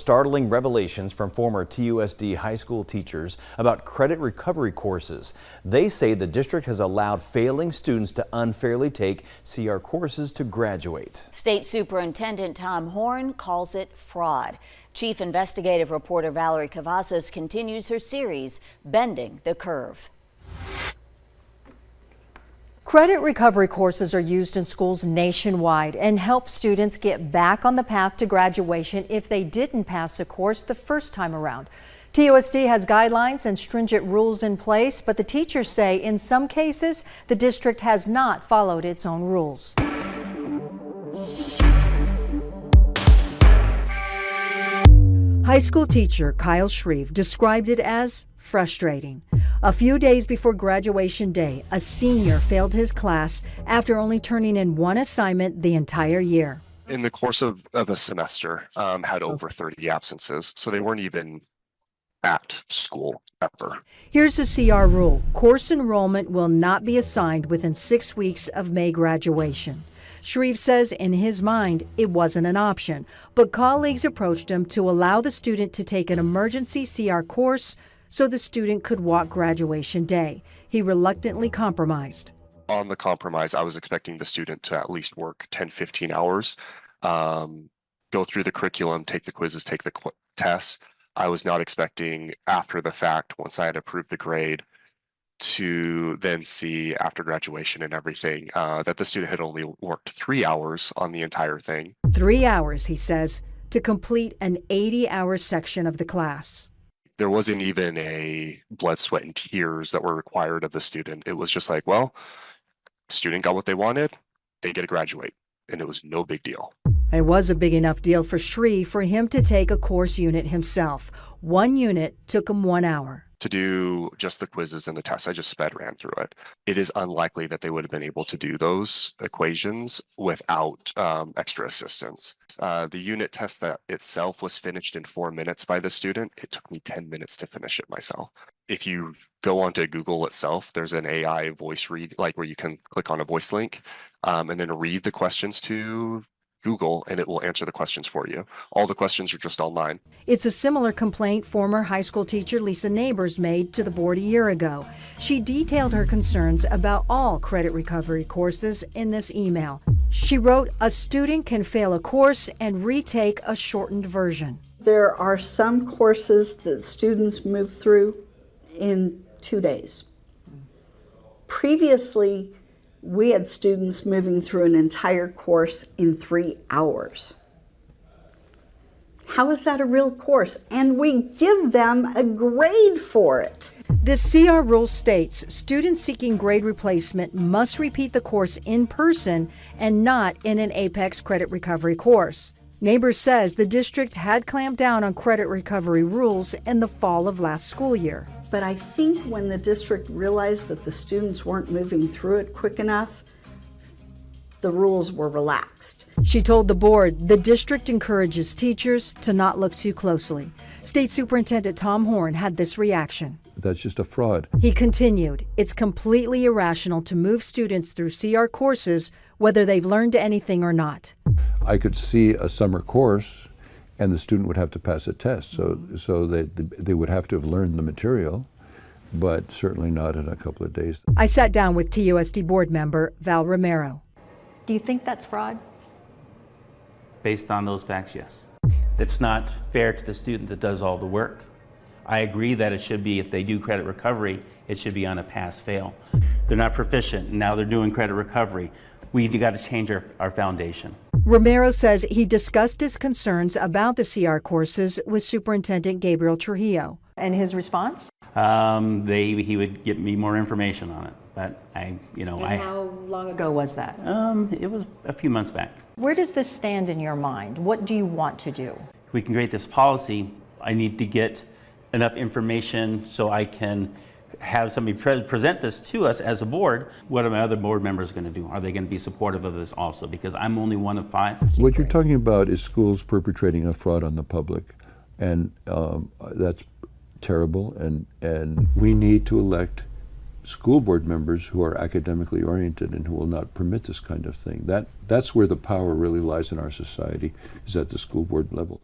Startling revelations from former TUSD high school teachers about credit recovery courses. They say the district has allowed failing students to unfairly take CR courses to graduate. State Superintendent Tom Horn calls it fraud. Chief Investigative Reporter Valerie Cavazos continues her series, Bending the Curve. Credit recovery courses are used in schools nationwide and help students get back on the path to graduation if they didn't pass a course the first time around. TUSD has guidelines and stringent rules in place, but the teachers say in some cases the district has not followed its own rules. High school teacher Kyle Shreve described it as frustrating. A few days before graduation day, a senior failed his class after only turning in one assignment the entire year. In the course of a semester, had over 30 absences, so they weren't even at school ever. Here's the CR rule. Course enrollment will not be assigned within 6 weeks of May graduation. Shreve says in his mind it wasn't an option, but colleagues approached him to allow the student to take an emergency CR course so the student could walk graduation day. He reluctantly compromised. On the compromise, I was expecting the student to at least work 10, 15 hours, go through the curriculum, take the quizzes, take the tests. I was not expecting after the fact, once I had approved the grade, to then see after graduation and everything that the student had only worked 3 hours on the entire thing. 3 hours, he says, to complete an 80-hour section of the class. There wasn't even a blood, sweat, and tears that were required of the student. It was just like, well, student got what they wanted, they get to graduate, and it was no big deal. It was a big enough deal for Shreve for him to take a course unit himself. One unit took him 1 hour. To do just the quizzes and the tests, I just ran through it. It is unlikely that they would have been able to do those equations without extra assistance. The unit test that itself was finished in 4 minutes by the student. It took me 10 minutes to finish it myself. If you go onto Google itself, there's an AI voice read, like where you can click on a voice link and then read the questions to Google, and it will answer the questions for you. All the questions are just online. It's a similar complaint former high school teacher Lisa Neighbors made to the board a year ago. She detailed her concerns about all credit recovery courses in this email. She wrote, a student can fail a course and retake a shortened version. There are some courses that students move through in 2 days. Previously, we had students moving through an entire course in 3 hours. How is that a real course? And we give them a grade for it. The CR rule states students seeking grade replacement must repeat the course in person and not in an Apex credit recovery course. Neighbors says the district had clamped down on credit recovery rules in the fall of last school year. But I think when the district realized that the students weren't moving through it quick enough, the rules were relaxed. She told the board the district encourages teachers to not look too closely. State Superintendent Tom Horn had this reaction. That's just a fraud. He continued, it's completely irrational to move students through CR courses whether they've learned anything or not. I could see a summer course and the student would have to pass a test, so they would have to have learned the material, but certainly not in a couple of days. I sat down with TUSD board member Val Romero. Do you think that's fraud? Based on those facts, yes. It's not fair to the student that does all the work. I agree that it should be, if they do credit recovery, it should be on a pass-fail. They're not proficient, and now they're doing credit recovery. We got to change our foundation. Romero says he discussed his concerns about the CR courses with Superintendent Gabriel Trujillo. And his response? He would get me more information on it, but how long ago was that? It was a few months back. Where does this stand in your mind? What do you want to do? If we can create this policy, I need to get enough information so I can have somebody present this to us as a board. What are my other board members going to do? Are they going to be supportive of this also? Because I'm only one of 5. What you're talking about is schools perpetrating a fraud on the public, and that's terrible, and we need to elect school board members who are academically oriented and who will not permit this kind of thing. That's where the power really lies in our society, is at the school board level.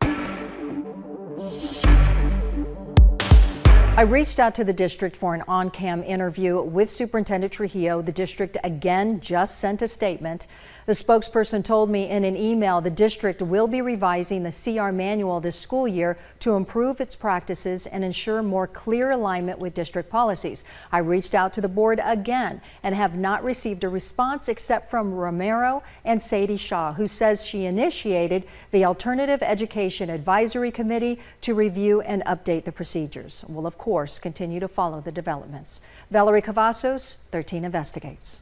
I reached out to the district for an on-cam interview with Superintendent Trujillo. The district again just sent a statement. The spokesperson told me in an email the district will be revising the CR manual this school year to improve its practices and ensure more clear alignment with district policies. I reached out to the board again and have not received a response except from Romero and Sadie Shaw, who says she initiated the Alternative Education Advisory Committee to review and update the procedures. We'll, of course, continue to follow the developments. Valerie Cavazos, 13 Investigates.